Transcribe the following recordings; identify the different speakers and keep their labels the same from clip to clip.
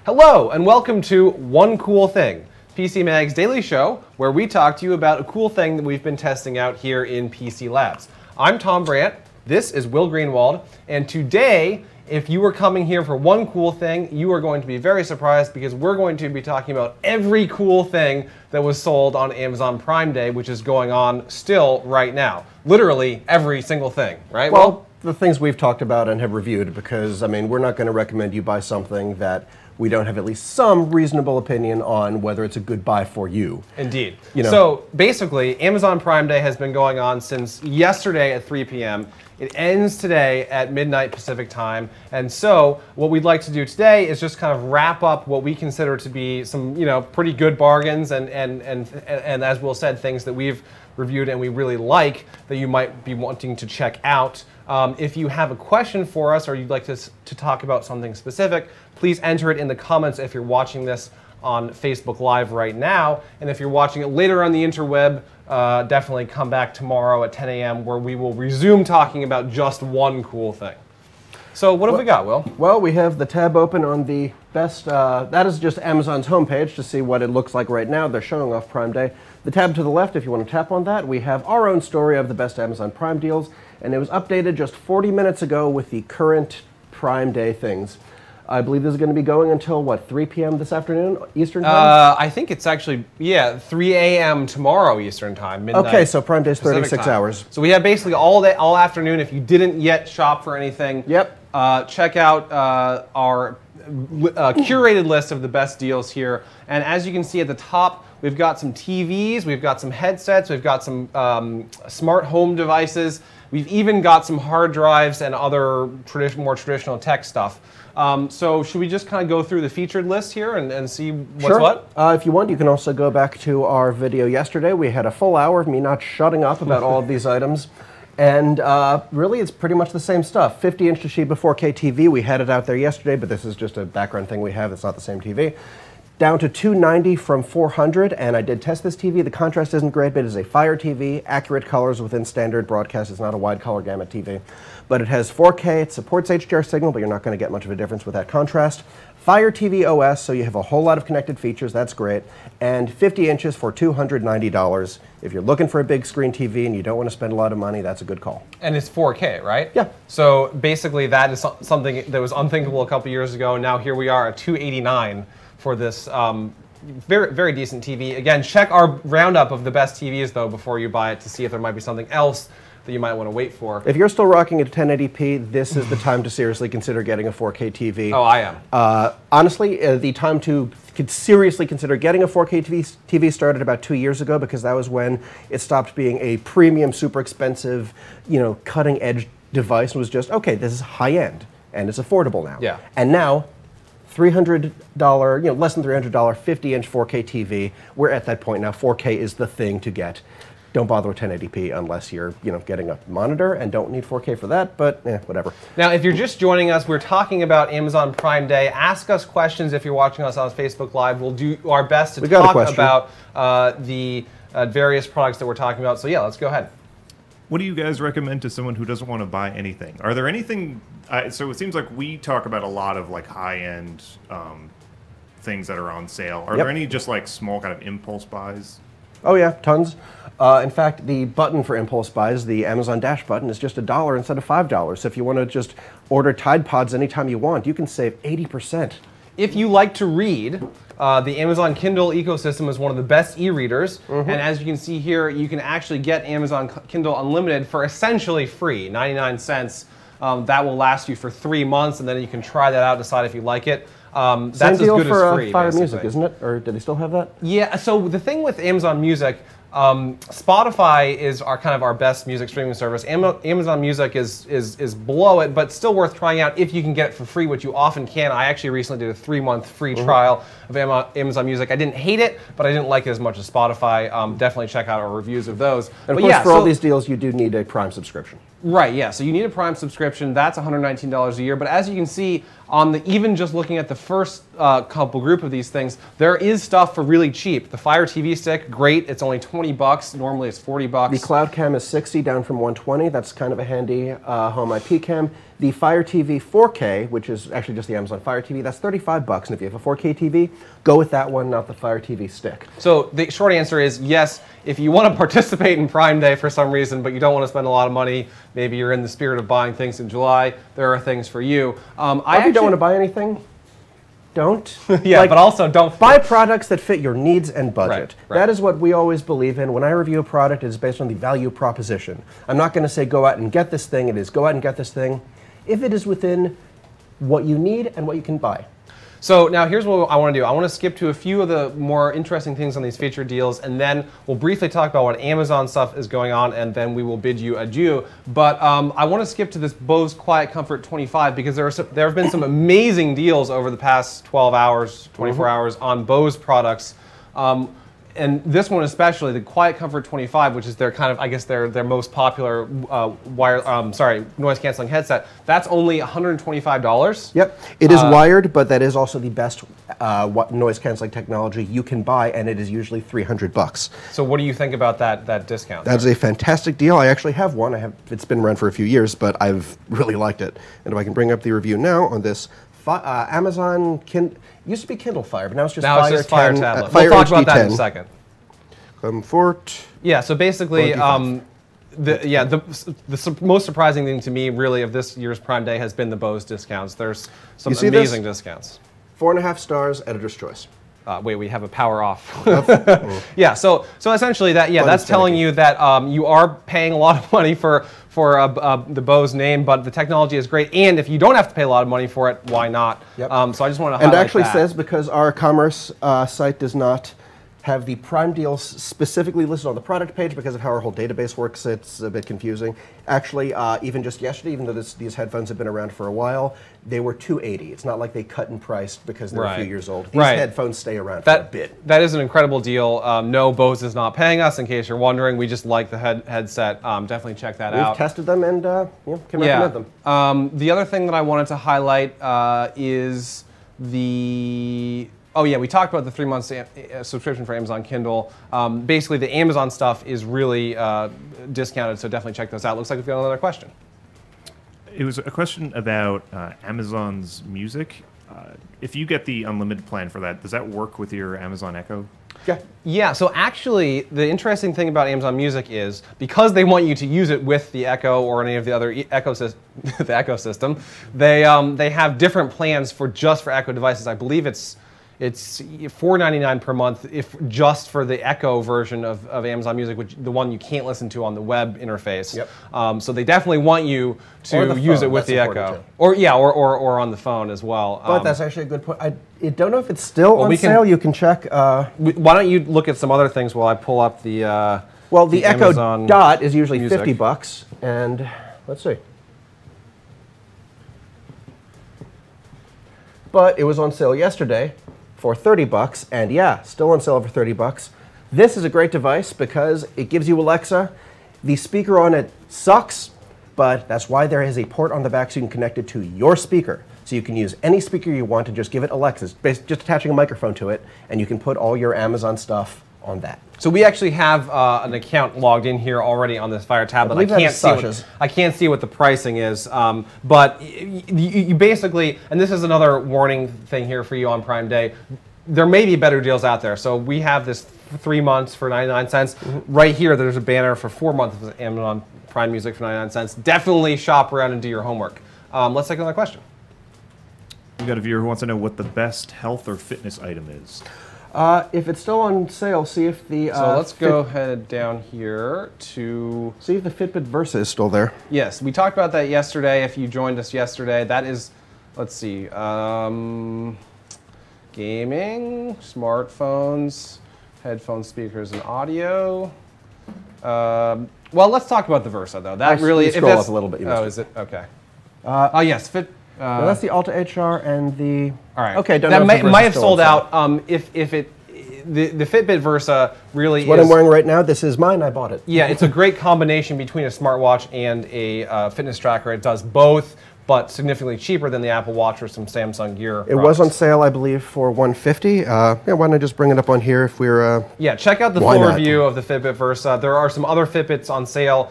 Speaker 1: Hello, and welcome to One Cool Thing, PC Mag's daily show where we talk to you about a cool thing that we've been testing out here in PC Labs. I'm Tom Brandt, this is Will Greenwald, and today, if you were coming here for one cool thing, you are going to be very surprised because we're going to be talking about every cool thing that was sold on Amazon Prime Day, which is going on still right now. Literally every single thing, right?
Speaker 2: Well, the things we've talked about and have reviewed, because, I mean, we're not going to recommend you buy something that we don't have at least some reasonable opinion on whether it's a good buy for you.
Speaker 1: Indeed. So basically, Amazon Prime Day has been going on since yesterday at 3 p.m. It ends today at midnight Pacific time. And so what we'd like to do today is just kind of wrap up what we consider to be some, pretty good bargains and as Will said, things that we've reviewed and we really like that you might be wanting to check out. If you have a question for us or you'd like to talk about something specific, please enter it in the comments if you're watching this on Facebook Live right now. And if you're watching it later on the interweb, definitely come back tomorrow at 10 a.m. where we will resume talking about just one cool thing. So what have we got, Will?
Speaker 2: Well, we have the tab open on the best, that is just Amazon's homepage to see what it looks like right now. They're showing off Prime Day. The tab to the left, if you want to tap on that, we have our own story of the best Amazon Prime deals, and it was updated just 40 minutes ago with the current Prime Day things. I believe this is going to be going until, what, 3 p.m. this afternoon, Eastern time?
Speaker 1: I think it's actually, 3 a.m. tomorrow Eastern time, midnight.
Speaker 2: Okay, so Prime Day is 36
Speaker 1: Pacific time.
Speaker 2: hours.
Speaker 1: So we have basically all day, all afternoon. If you didn't yet shop for anything, check out our curated list of the best deals here. And as you can see at the top, we've got some TVs, we've got some headsets, we've got some smart home devices. We've even got some hard drives and other more traditional tech stuff. So should we just kind of go through the featured list here and see what's what?
Speaker 2: If you want, you can also go back to our video yesterday. We had a full hour of me not shutting up about all of these items. And really, it's pretty much the same stuff. 50-inch Toshiba 4K TV, we had it out there yesterday, but this is just a background thing we have. It's not the same TV. Down to $290 from $400, and I did test this TV. The contrast isn't great, but it is a Fire TV, accurate colors within standard broadcast. It's not a wide color gamut TV, but it has 4K. It supports HDR signal, but you're not going to get much of a difference with that contrast. Fire TV OS, so you have a whole lot of connected features. That's great. And 50 inches for $290. If you're looking for a big screen TV and you don't want to spend a lot of money, that's a good call.
Speaker 1: And it's 4K, right?
Speaker 2: Yeah.
Speaker 1: So basically, that is something that was unthinkable a couple years ago. Now here we are at $289 for this very, very decent TV. Again, check our roundup of the best TVs, though, before you buy it to see if there might be something else that you might want to wait for.
Speaker 2: If you're still rocking at 1080p, this is the time to seriously consider getting a 4K TV.
Speaker 1: Oh, I am.
Speaker 2: Honestly, the time to seriously consider getting a 4K TV started about 2 years ago, because that was when it stopped being a premium, super expensive, cutting-edge device and was just, okay, this is high-end, and it's affordable now.
Speaker 1: Yeah.
Speaker 2: And now, $300, less than $300, 50-inch 4K TV. We're at that point now. 4K is the thing to get. Don't bother with 1080p unless you're, getting a monitor and don't need 4K for that, but whatever.
Speaker 1: Now, if you're just joining us, we're talking about Amazon Prime Day. Ask us questions if you're watching us on Facebook Live. We'll do our best to talk about the various products that we're talking about. So yeah, let's go ahead.
Speaker 3: What do you guys recommend to someone who doesn't want to buy anything? Are there anything, so it seems like we talk about a lot of like high-end things that are on sale. Are there any just like small kind of impulse buys?
Speaker 2: Oh yeah, tons. In fact, the button for impulse buys, the Amazon Dash button, is just $1 instead of $5. So if you want to just order Tide Pods anytime you want, you can save 80%.
Speaker 1: If you like to read, the Amazon Kindle ecosystem is one of the best e-readers. And as you can see here, you can actually get Amazon Kindle Unlimited for essentially free, 99 cents. That will last you for 3 months, and then you can try that out, decide if you like it. That's
Speaker 2: Same deal
Speaker 1: as good
Speaker 2: for
Speaker 1: as free,
Speaker 2: Fire
Speaker 1: basically.
Speaker 2: Music, isn't it? Or do they still have that?
Speaker 1: Yeah, so the thing with Amazon Music, Spotify is our best music streaming service. Amazon Music is below it, but still worth trying out if you can get it for free, which you often can. I actually recently did a 3-month free trial of Amazon Music. I didn't hate it, but I didn't like it as much as Spotify. Definitely check out our reviews of those.
Speaker 2: And of course, for all these deals, you do need a Prime subscription.
Speaker 1: Right, yeah. So you need a Prime subscription. That's $119 a year. But as you can see, on the even just looking at the first couple group of these things, there is stuff for really cheap. The Fire TV Stick, great. It's only 20 bucks. Normally it's 40 bucks.
Speaker 2: The Cloud Cam is 60, down from 120. That's kind of a handy home IP cam. The Fire TV 4K, which is actually just the Amazon Fire TV, that's 35 bucks. And if you have a 4K TV, go with that one, not the Fire TV Stick.
Speaker 1: So the short answer is yes, if you want to participate in Prime Day for some reason, but you don't want to spend a lot of money, maybe you're in the spirit of buying things in July, there are things for you.
Speaker 2: If you don't want to buy anything, don't.
Speaker 1: Yeah, but also don't
Speaker 2: buy products that fit your needs and budget.
Speaker 1: Right.
Speaker 2: That is what we always believe in. When I review a product, it is based on the value proposition. I'm not going to say go out and get this thing. It is go out and get this thing if it is within what you need and what you can buy.
Speaker 1: So now here's what I want to do. I want to skip to a few of the more interesting things on these featured deals, and then we'll briefly talk about what Amazon stuff is going on, and then we will bid you adieu. But I want to skip to this Bose Quiet Comfort 25 because there have been some amazing deals over the past 12 hours, 24 hours on Bose products. And this one especially, the Quiet Comfort 25, which is their kind of, I guess, their most popular noise canceling headset. That's only $125.
Speaker 2: Yep, it is wired, but that is also the best noise canceling technology you can buy, and it is usually 300 bucks.
Speaker 1: So what do you think about that discount?
Speaker 2: That's a fantastic deal. I actually have one. It's been around for a few years, but I've really liked it. And if I can bring up the review now on this Amazon used to be Kindle Fire, but now it's just
Speaker 1: Fire tablet. We'll talk about that in a second.
Speaker 2: Comfort.
Speaker 1: Yeah. So basically, the most surprising thing to me, really, of this year's Prime Day has been the Bose discounts. There's some amazing discounts.
Speaker 2: 4.5 stars, editor's choice.
Speaker 1: Wait, we have a power off. Yeah, so essentially that's telling you that you are paying a lot of money for the Bose name, but the technology is great, and if you don't have to pay a lot of money for it, why not?
Speaker 2: Yep.
Speaker 1: So I just want to highlight
Speaker 2: and actually
Speaker 1: that.
Speaker 2: says, because our commerce site does not have the Prime deals specifically listed on the product page because of how our whole database works, it's a bit confusing. Actually, even just yesterday, even though these headphones have been around for a while, they were $280. It's not like they cut in price because they're a few years old. These headphones stay around for a bit. That
Speaker 1: is an incredible deal. No, Bose is not paying us, in case you're wondering. We just like the headset. Definitely check that out.
Speaker 2: We've tested them and can recommend them.
Speaker 1: The other thing that I wanted to highlight is the... Oh yeah, we talked about the 3 months subscription for Amazon Kindle. Basically, the Amazon stuff is really discounted, so definitely check those out. Looks like we've got another question.
Speaker 3: It was a question about Amazon's music. If you get the unlimited plan for that, does that work with your Amazon Echo?
Speaker 1: Yeah, so actually, the interesting thing about Amazon Music is because they want you to use it with the Echo or any of the other ecosystem, they have different plans for Echo devices. I believe it's $4.99 per month if just for the Echo version of Amazon Music, which the one you can't listen to on the web interface.
Speaker 2: Yep.
Speaker 1: So they definitely want you to use it with the Echo, or on the phone as well.
Speaker 2: But that's actually a good point. I don't know if it's still on sale. You can check.
Speaker 1: Why don't you look at some other things while I pull up the
Speaker 2: the Echo
Speaker 1: Amazon
Speaker 2: Dot is usually
Speaker 1: Music.
Speaker 2: 50 bucks, and let's see. But it was on sale yesterday for 30 bucks, and yeah, still on sale for 30 bucks. This is a great device because it gives you Alexa. The speaker on it sucks, but that's why there is a port on the back so you can connect it to your speaker. So you can use any speaker you want and just give it Alexa. It's basically just attaching a microphone to it, and you can put all your Amazon stuff on that.
Speaker 1: So we actually have an account logged in here already on this Fire tablet. I can't see what the pricing is, but you basically, and this is another warning thing here for you on Prime Day, there may be better deals out there. So we have this 3 months for 99 cents. Right here, there's a banner for 4 months of Amazon Prime Music for 99 cents. Definitely shop around and do your homework. Let's take another question.
Speaker 3: We got a viewer who wants to know what the best health or fitness item is.
Speaker 2: If it's still on sale, see if the
Speaker 1: so let's go ahead down here to
Speaker 2: see if the Fitbit Versa is still there.
Speaker 1: Yes, we talked about that yesterday. If you joined us yesterday, that is, let's see, gaming, smartphones, headphone speakers, and audio. Well, let's talk about the Versa though. That really
Speaker 2: scroll up a little bit.
Speaker 1: Oh, is it okay? Oh yes,
Speaker 2: no, that's the Alta HR and the.
Speaker 1: All right.
Speaker 2: Okay.
Speaker 1: That might have sold out. the Fitbit Versa really
Speaker 2: What
Speaker 1: is
Speaker 2: I'm wearing right now, this is mine. I bought it.
Speaker 1: yeah, it's a great combination between a smartwatch and a fitness tracker. It does both, but significantly cheaper than the Apple Watch or some Samsung Gear.
Speaker 2: It was on sale, I believe, for $150. Yeah, why don't I just bring it up on here if we're...
Speaker 1: Yeah, check out the
Speaker 2: Why
Speaker 1: full
Speaker 2: not?
Speaker 1: review of the Fitbit Versa. There are some other Fitbits on sale.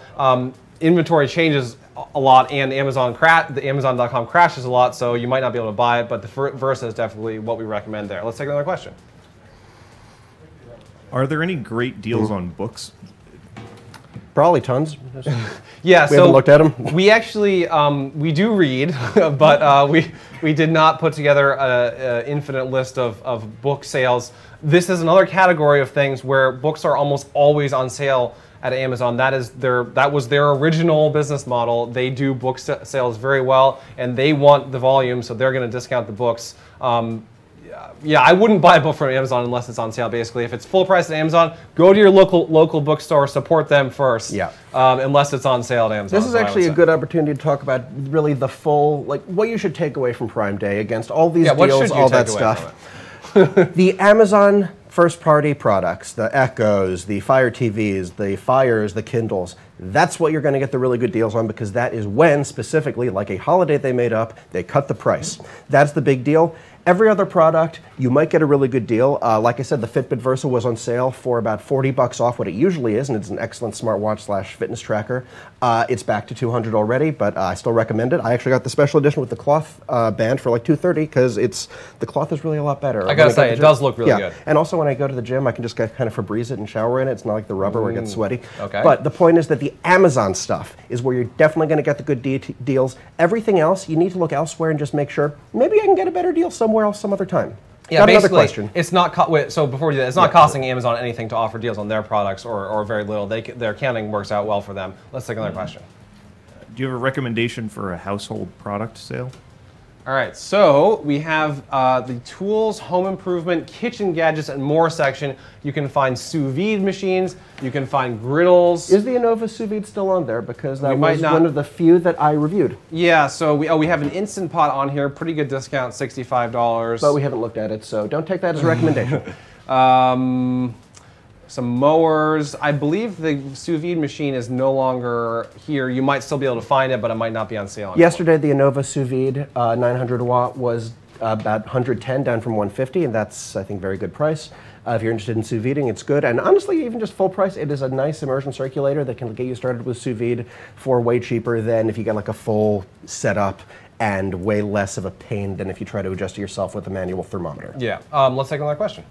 Speaker 1: Inventory changes a lot, and the Amazon.com crashes a lot, so you might not be able to buy it, but the Versa is definitely what we recommend there. Let's take another question.
Speaker 3: Are there any great deals on books?
Speaker 2: Probably tons.
Speaker 1: Yeah,
Speaker 2: We haven't looked at them.
Speaker 1: We actually we do read, but we did not put together an infinite list of book sales. This is another category of things where books are almost always on sale at Amazon. That was their original business model. They do book sales very well, and they want the volume, so they're going to discount the books. Yeah, I wouldn't buy a book from Amazon unless it's on sale. Basically, if it's full price at Amazon, go to your local bookstore, support them first.
Speaker 2: Yeah.
Speaker 1: Unless it's on sale at Amazon.
Speaker 2: This is actually a good opportunity to talk about really the full, like what you should take away from Prime Day against all these
Speaker 1: what should
Speaker 2: deals,
Speaker 1: you
Speaker 2: all
Speaker 1: take
Speaker 2: that
Speaker 1: away
Speaker 2: stuff. The Amazon first-party products, the Echoes, the Fire TVs, the Fires, the Kindles, that's what you're going to get the really good deals on, because that is when, specifically, like a holiday they made up, they cut the price. That's the big deal. Every other product, you might get a really good deal. Like I said, the Fitbit Versa was on sale for about $40 off what it usually is, and it's an excellent smartwatch / fitness tracker. It's back to $200 already, but I still recommend it. I actually got the special edition with the cloth band for like $230 because the cloth is really a lot better.
Speaker 1: I gotta say, it does look really good.
Speaker 2: And also when I go to the gym, I can just kind of Febreze it and shower in it. It's not like the rubber where it gets sweaty.
Speaker 1: Okay.
Speaker 2: But the point is that the Amazon stuff is where you're definitely going to get the good deals. Everything else, you need to look elsewhere and just make sure maybe I can get a better deal somewhere else some other time.
Speaker 1: Yeah,
Speaker 2: Got another
Speaker 1: basically,
Speaker 2: question.
Speaker 1: it's not so before we do that, it's not costing Amazon anything to offer deals on their products or very little. Their accounting works out well for them. Let's take another question.
Speaker 3: Do you have a recommendation for a household product sale?
Speaker 1: All right, so we have the tools, home improvement, kitchen gadgets, and more section. You can find sous vide machines. You can find griddles.
Speaker 2: Is the Innova sous vide still on there? Because that
Speaker 1: We might
Speaker 2: was
Speaker 1: not-
Speaker 2: one of the few that I reviewed.
Speaker 1: Yeah, so we have an Instant Pot on here. Pretty good discount, $65.
Speaker 2: But we haven't looked at it, so don't take that as a recommendation.
Speaker 1: Some mowers. I believe the sous vide machine is no longer here. You might still be able to find it, but it might not be on sale anymore.
Speaker 2: Yesterday, the Innova sous vide 900 watt was about 110 down from 150, and that's, I think, very good price. If you're interested in sous videing, it's good. And honestly, even just full price, it is a nice immersion circulator that can get you started with sous vide for way cheaper than if you get like a full setup, and way less of a pain than if you try to adjust it yourself with a manual thermometer.
Speaker 1: Yeah. Let's take another question.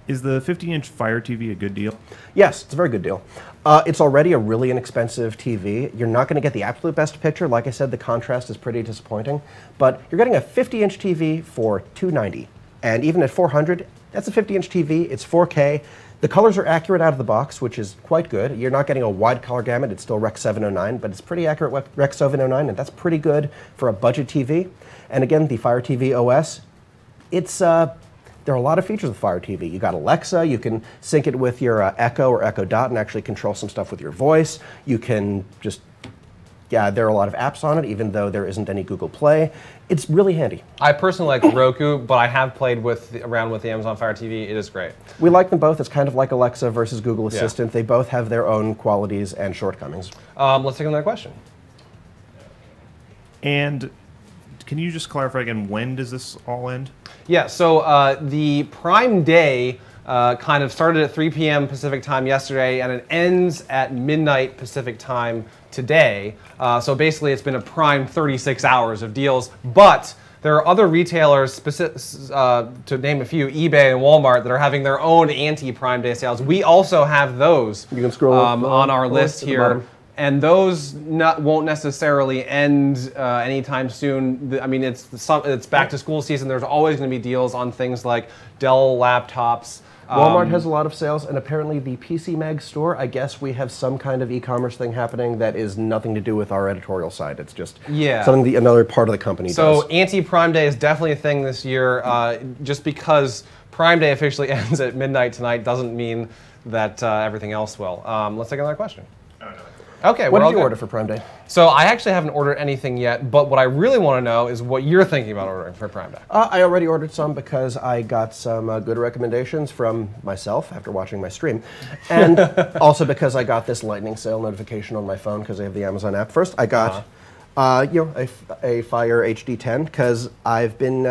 Speaker 3: Is the 50-inch Fire TV a good deal?
Speaker 2: Yes, it's a very good deal. It's already a really inexpensive TV. You're not going to get the absolute best picture. Like I said, the contrast is pretty disappointing. But you're getting a 50-inch TV for $290. And even at $400, that's a 50-inch TV. It's 4K. The colors are accurate out of the box, which is quite good. You're not getting a wide color gamut. It's still Rec 709, but it's pretty accurate Rec 709, and that's pretty good for a budget TV. And again, the Fire TV OS, there are a lot of features with Fire TV. You got Alexa, you can sync it with your Echo or Echo Dot and actually control some stuff with your voice. You can just, there are a lot of apps on it, even though there isn't any Google Play. It's really handy.
Speaker 1: I personally like Roku, but I have played around with the Amazon Fire TV. It is great.
Speaker 2: We like them both. It's kind of like Alexa versus Google Assistant. They both have their own qualities and shortcomings.
Speaker 1: Let's take another question.
Speaker 3: And can you just clarify again, when does this all end?
Speaker 1: Yeah, so the Prime Day kind of started at 3 p.m. Pacific time yesterday, and it ends at midnight Pacific time today. So basically, it's been a prime 36 hours of deals. But there are other retailers, to name a few, eBay and Walmart, that are having their own anti-Prime Day sales. We also have those
Speaker 2: You can scroll
Speaker 1: on our list
Speaker 2: to the
Speaker 1: here.
Speaker 2: bottom.
Speaker 1: And those won't necessarily end anytime soon. I mean, it's back to school season. There's always going to be deals on things like Dell laptops.
Speaker 2: Walmart has a lot of sales, and apparently the PC Mag store, I guess we have some kind of e-commerce thing happening that is nothing to do with our editorial side. It's just something another part of the company does.
Speaker 1: So anti-Prime Day is definitely a thing this year. Just because Prime Day officially ends at midnight tonight doesn't mean that everything else will. Let's take another question. Okay,
Speaker 2: What
Speaker 1: we're all
Speaker 2: did you
Speaker 1: good.
Speaker 2: order for Prime Day?
Speaker 1: So I actually haven't ordered anything yet, but what I really want to know is what you're thinking about ordering for Prime Day.
Speaker 2: I already ordered some because I got some good recommendations from myself after watching my stream, and also because I got this lightning sale notification on my phone because I have the Amazon app. First, I got a Fire HD10 because I've been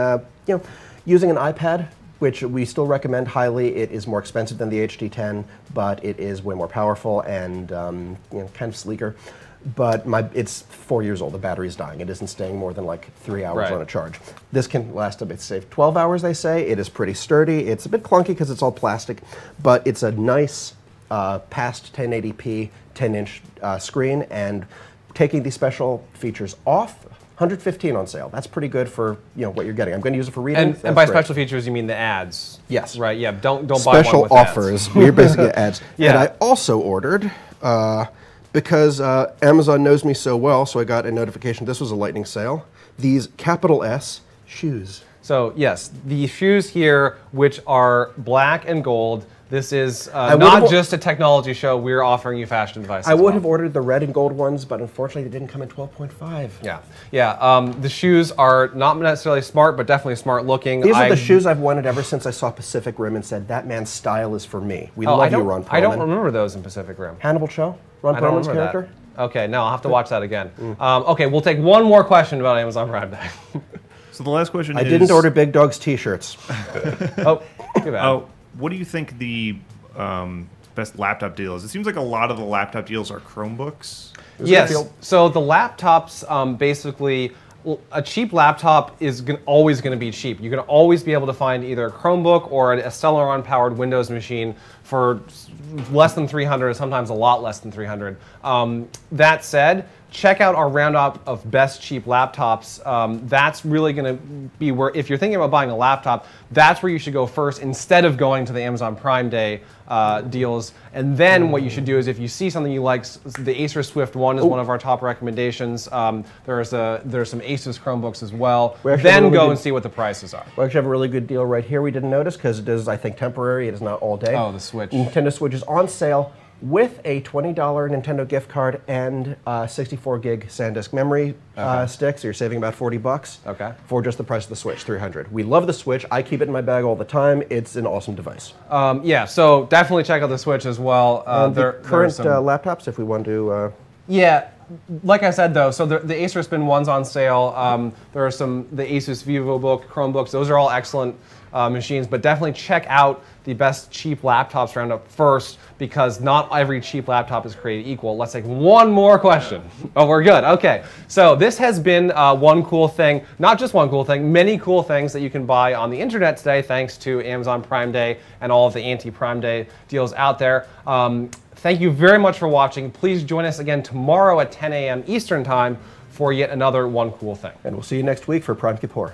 Speaker 2: using an iPad, which we still recommend highly. It is more expensive than the HD10, but it is way more powerful and kind of sleeker. But it's 4 years old. The battery's dying. It isn't staying more than like 3 hours
Speaker 1: Right.
Speaker 2: on a charge. This can last a bit safe 12 hours, they say. It is pretty sturdy. It's a bit clunky because it's all plastic, but it's a nice past 1080p 10-inch screen, and taking the special features off, $115 on sale. That's pretty good for what you're getting. I'm going to use it for reading.
Speaker 1: And
Speaker 2: That's
Speaker 1: by
Speaker 2: great.
Speaker 1: special features, you mean the ads?
Speaker 2: Yes.
Speaker 1: Right. Yeah. Don't buy one
Speaker 2: Special
Speaker 1: with ads.
Speaker 2: offers. We're basically ads.
Speaker 1: Yeah.
Speaker 2: And I also ordered because Amazon knows me so well, so I got a notification. This was a lightning sale. These capital S shoes.
Speaker 1: So yes, the shoes here, which are black and gold. This is
Speaker 2: would
Speaker 1: not
Speaker 2: have-
Speaker 1: just a technology show. We're offering you fashion advice.
Speaker 2: I
Speaker 1: as
Speaker 2: would
Speaker 1: well.
Speaker 2: have ordered the red and gold ones, but unfortunately they didn't come in 12.5.
Speaker 1: Yeah, yeah. The shoes are not necessarily smart, but definitely smart looking.
Speaker 2: These are the shoes I've wanted ever since I saw Pacific Rim and said, that man's style is for me. We
Speaker 1: Oh,
Speaker 2: love you, Ron Perlman.
Speaker 1: I don't remember those in Pacific Rim.
Speaker 2: Hannibal Cho? Ron
Speaker 1: I don't
Speaker 2: Perlman's
Speaker 1: remember
Speaker 2: character?
Speaker 1: that. Okay, no, I'll have to watch that again. Okay, we'll take one more question about Amazon Prime Day.
Speaker 3: So the last question
Speaker 2: I
Speaker 3: is...
Speaker 2: didn't order Big Dog's t-shirts.
Speaker 1: Oh, too bad.
Speaker 3: what do you think the best laptop deal is? It seems like a lot of the laptop deals are Chromebooks.
Speaker 1: Yes.
Speaker 2: feel-
Speaker 1: So the laptops, basically, a cheap laptop is always going to be cheap. You're going to always be able to find either a Chromebook or a Celeron-powered Windows machine for less than $300, sometimes a lot less than $300. That said, check out our roundup of best cheap laptops. That's really going to be where, if you're thinking about buying a laptop, that's where you should go first instead of going to the Amazon Prime Day deals. And then what you should do is, if you see something you like, the Acer Swift 1 is one of our top recommendations. There's some Asus Chromebooks as well.
Speaker 2: We actually
Speaker 1: Then
Speaker 2: really
Speaker 1: go
Speaker 2: did-
Speaker 1: and see what the prices are.
Speaker 2: We actually have a really good deal right here we didn't notice because it is, I think, temporary. It is not all day.
Speaker 1: Oh, the Switch.
Speaker 2: Nintendo Switch is on sale with a $20 Nintendo gift card and 64 gig SanDisk memory stick, so you're saving about $40
Speaker 1: Okay.
Speaker 2: for just the price of the Switch, $300. We love the Switch. I keep it in my bag all the time. It's an awesome device.
Speaker 1: Yeah, so definitely check out the Switch as well.
Speaker 2: The current laptops, if we want to...
Speaker 1: Yeah, like I said though, so the Acer Spin 1's on sale. There are the Asus VivoBook Chromebooks. Those are all excellent machines, but definitely check out the best cheap laptops roundup first, because not every cheap laptop is created equal. Let's take one more question. Oh, we're good. Okay, so this has been one cool thing, not just one cool thing, many cool things that you can buy on the internet today, thanks to Amazon Prime Day and all of the anti-Prime Day deals out there. Thank you very much for watching. Please join us again tomorrow at 10 a.m. Eastern Time for yet another one cool thing.
Speaker 2: And we'll see you next week for Prime Kippur.